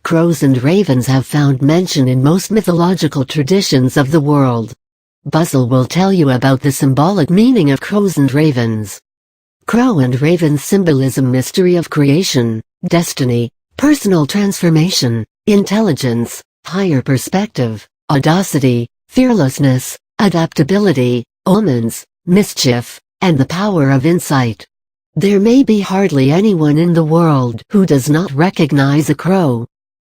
Crows and ravens have found mention in most mythological traditions of the world. Buzzle will tell you about the symbolic meaning of crows and ravens. Crow and raven symbolism: mystery of creation, destiny, personal transformation, intelligence, higher perspective, audacity, fearlessness, adaptability, omens, mischief, and the power of insight. There may be hardly anyone in the world who does not recognize a crow.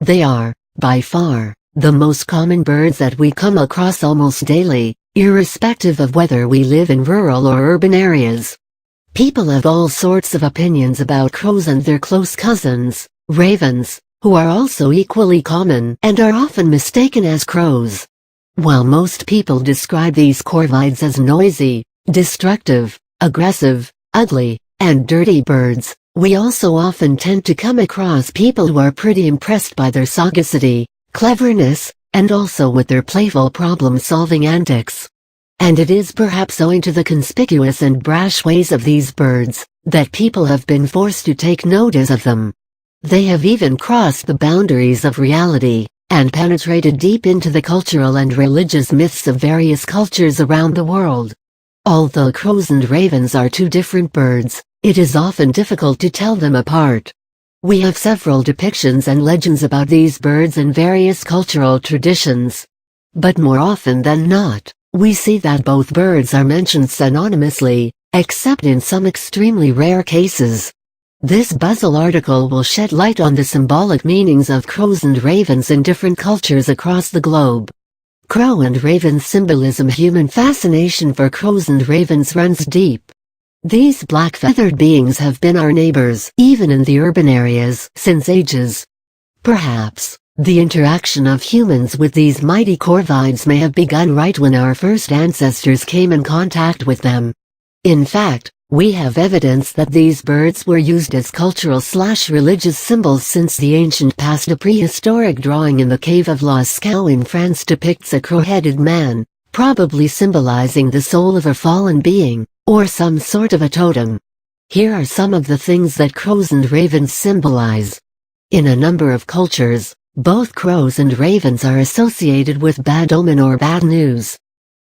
They are, by far, the most common birds that we come across almost daily, irrespective of whether we live in rural or urban areas. People have all sorts of opinions about crows and their close cousins, ravens, who are also equally common and are often mistaken as crows. While most people describe these corvids as noisy, destructive, aggressive, ugly, and dirty birds, we also often tend to come across people who are pretty impressed by their sagacity, cleverness, and also with their playful problem-solving antics. And it is perhaps owing to the conspicuous and brash ways of these birds that people have been forced to take notice of them. They have even crossed the boundaries of reality and penetrated deep into the cultural and religious myths of various cultures around the world. Although crows and ravens are two different birds, it is often difficult to tell them apart. We have several depictions and legends about these birds in various cultural traditions. But more often than not, we see that both birds are mentioned synonymously, except in some extremely rare cases. This Buzzle article will shed light on the symbolic meanings of crows and ravens in different cultures across the globe. Crow and raven symbolism. Human fascination for crows and ravens runs deep. These black-feathered beings have been our neighbors, even in the urban areas, since ages. Perhaps the interaction of humans with these mighty corvids may have begun right when our first ancestors came in contact with them. In fact, we have evidence that these birds were used as cultural/religious symbols since the ancient past. A prehistoric drawing in the cave of Lascaux in France depicts a crow-headed man, probably symbolizing the soul of a fallen being, or some sort of a totem. Here are some of the things that crows and ravens symbolize. In a number of cultures, both crows and ravens are associated with bad omen or bad news.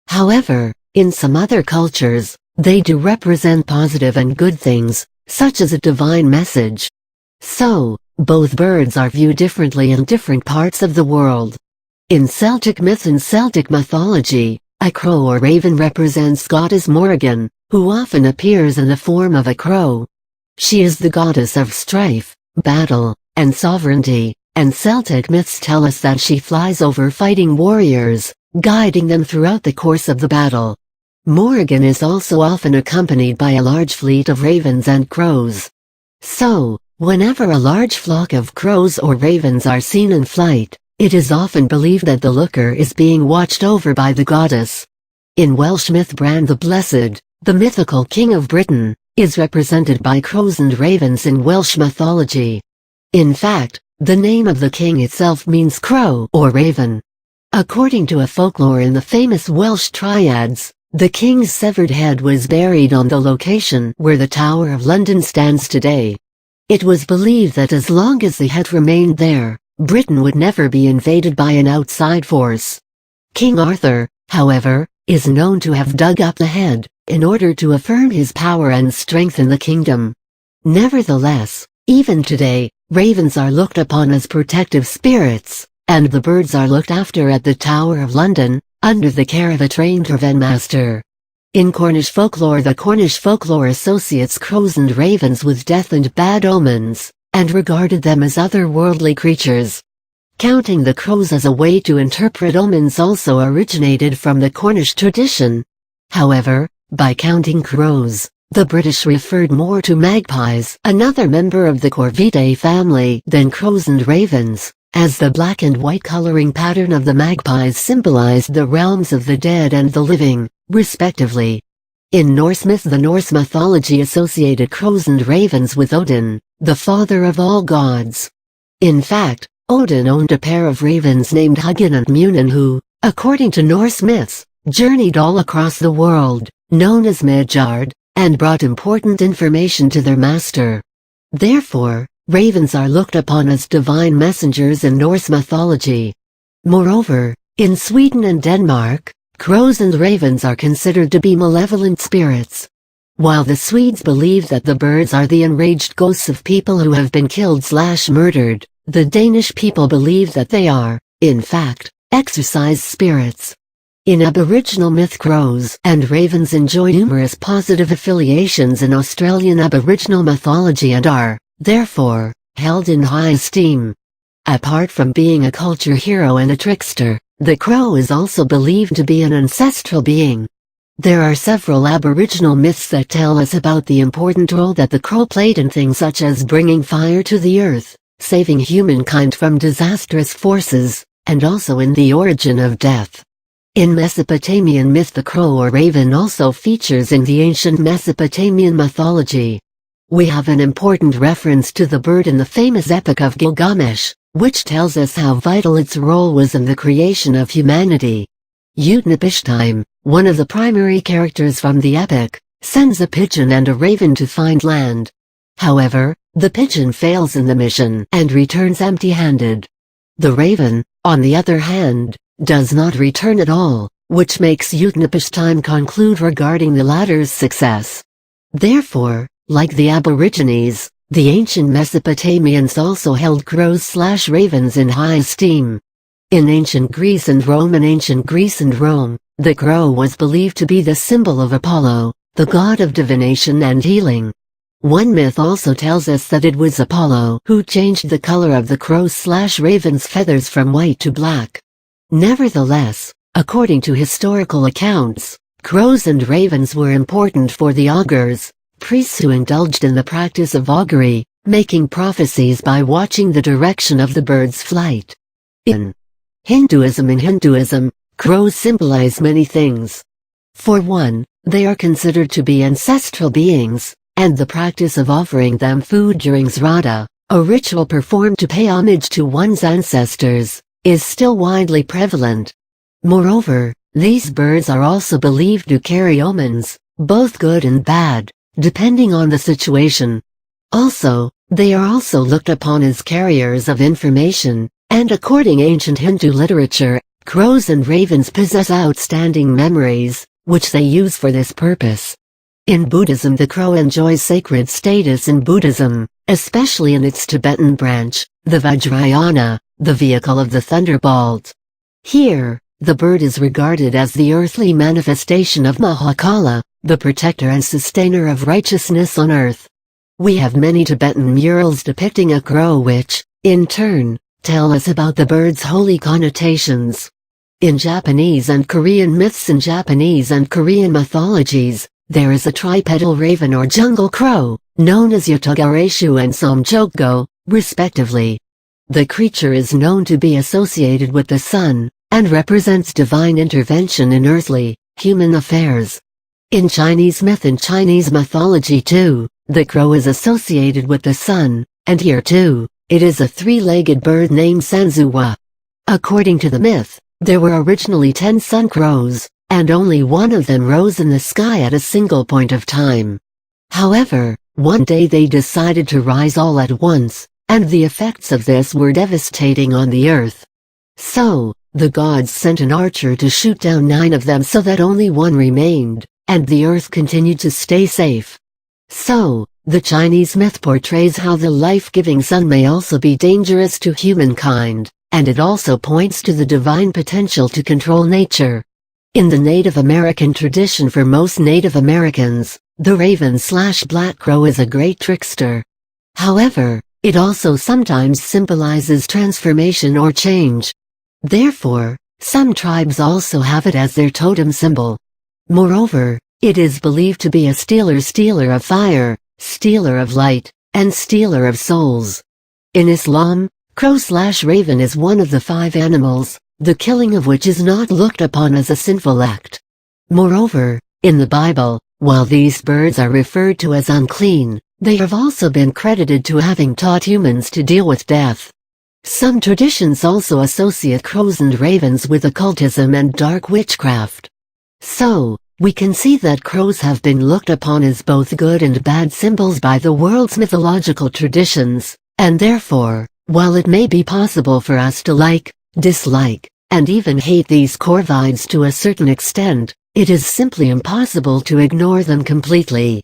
However, in some other cultures, they do represent positive and good things, such as a divine message. So, both birds are viewed differently in different parts of the world. In Celtic myth and Celtic mythology, a crow or raven represents goddess Morrigan, who often appears in the form of a crow. She is the goddess of strife, battle, and sovereignty, and Celtic myths tell us that she flies over fighting warriors, guiding them throughout the course of the battle. Morrigan is also often accompanied by a large fleet of ravens and crows. So, whenever a large flock of crows or ravens are seen in flight, it is often believed that the looker is being watched over by the goddess. In Welsh myth, Bran the Blessed, the mythical king of Britain, is represented by crows and ravens in Welsh mythology. In fact, the name of the king itself means crow or raven. According to a folklore in the famous Welsh triads, the king's severed head was buried on the location where the Tower of London stands today. It was believed that as long as the head remained there, Britain would never be invaded by an outside force. King Arthur, however, is known to have dug up the head in order to affirm his power and strengthen the kingdom. Nevertheless, even today, ravens are looked upon as protective spirits, and the birds are looked after at the Tower of London, under the care of a trained ravenmaster. In Cornish folklore, the Cornish folklore associates crows and ravens with death and bad omens, and regarded them as otherworldly creatures. Counting the crows as a way to interpret omens also originated from the Cornish tradition. However, by counting crows, the British referred more to magpies, another member of the Corvidae family, than crows and ravens, as the black and white coloring pattern of the magpies symbolized the realms of the dead and the living, respectively. In Norse myth, the Norse mythology associated crows and ravens with Odin, the father of all gods. In fact, Odin owned a pair of ravens named Hugin and Munin who, according to Norse myths, journeyed all across the world, known as Midgard, and brought important information to their master. Therefore, Ravens are looked upon as divine messengers in Norse mythology. Moreover, in Sweden and Denmark, crows and ravens are considered to be malevolent spirits. While the Swedes believe that the birds are the enraged ghosts of people who have been killed/murdered, the Danish people believe that they are, in fact, exorcised spirits. In Aboriginal myth, crows and ravens enjoy numerous positive affiliations in Australian Aboriginal mythology and are, therefore, held in high esteem. Apart from being a culture hero and a trickster, the crow is also believed to be an ancestral being. There are several Aboriginal myths that tell us about the important role that the crow played in things such as bringing fire to the earth, saving humankind from disastrous forces, and also in the origin of death. In Mesopotamian myth, the crow or raven also features in the ancient Mesopotamian mythology. We have an important reference to the bird in the famous Epic of Gilgamesh, which tells us how vital its role was in the creation of humanity. Utnapishtim, one of the primary characters from the epic, sends a pigeon and a raven to find land. However, the pigeon fails in the mission and returns empty-handed. The raven, on the other hand, does not return at all, which makes Utnapishtim conclude regarding the latter's success. Therefore, like the Aborigines, the ancient Mesopotamians also held crows/ravens in high esteem. In ancient Greece and Rome, the crow was believed to be the symbol of Apollo, the god of divination and healing. One myth also tells us that it was Apollo who changed the color of the crow/raven's feathers from white to black. Nevertheless, according to historical accounts, crows and ravens were important for the augurs, priests who indulged in the practice of augury, making prophecies by watching the direction of the bird's flight. In Hinduism, crows symbolize many things. For one, they are considered to be ancestral beings, and the practice of offering them food during Sraddha, a ritual performed to pay homage to one's ancestors, is still widely prevalent. Moreover, these birds are also believed to carry omens, both good and bad, depending on the situation. Also, they are also looked upon as carriers of information, and according to ancient Hindu literature, crows and ravens possess outstanding memories, which they use for this purpose. In Buddhism, the crow enjoys sacred status in Buddhism, especially in its Tibetan branch, the Vajrayana, the vehicle of the thunderbolt. Here, the bird is regarded as the earthly manifestation of Mahakala, the protector and sustainer of righteousness on earth. We have many Tibetan murals depicting a crow which, in turn, tell us about the bird's holy connotations. In Japanese and Korean myths and Japanese and Korean mythologies, there is a tripedal raven or jungle crow, known as Yotogareshu and Somjoggo, respectively. The creature is known to be associated with the sun, and represents divine intervention in earthly, human affairs. In Chinese myth and Chinese mythology too, the crow is associated with the sun, and here too, it is a three-legged bird named Sanzua. According to the myth, there were originally 10 sun crows, and only one of them rose in the sky at a single point of time. However, one day they decided to rise all at once, and the effects of this were devastating on the earth. So, the gods sent an archer to shoot down 9 of them so that only one remained, and the earth continued to stay safe. So, the Chinese myth portrays how the life-giving sun may also be dangerous to humankind, and it also points to the divine potential to control nature. In the Native American tradition, for most Native Americans, the raven/black crow is a great trickster. However, it also sometimes symbolizes transformation or change. Therefore, some tribes also have it as their totem symbol. Moreover, it is believed to be a stealer of fire, stealer of light, and stealer of souls. In Islam, crow/raven is one of the 5 animals, the killing of which is not looked upon as a sinful act. Moreover, in the Bible, while these birds are referred to as unclean, they have also been credited to having taught humans to deal with death. Some traditions also associate crows and ravens with occultism and dark witchcraft. So, we can see that crows have been looked upon as both good and bad symbols by the world's mythological traditions, And therefore, while it may be possible for us to like, dislike, and even hate these corvids to a certain extent, it is simply impossible to ignore them completely.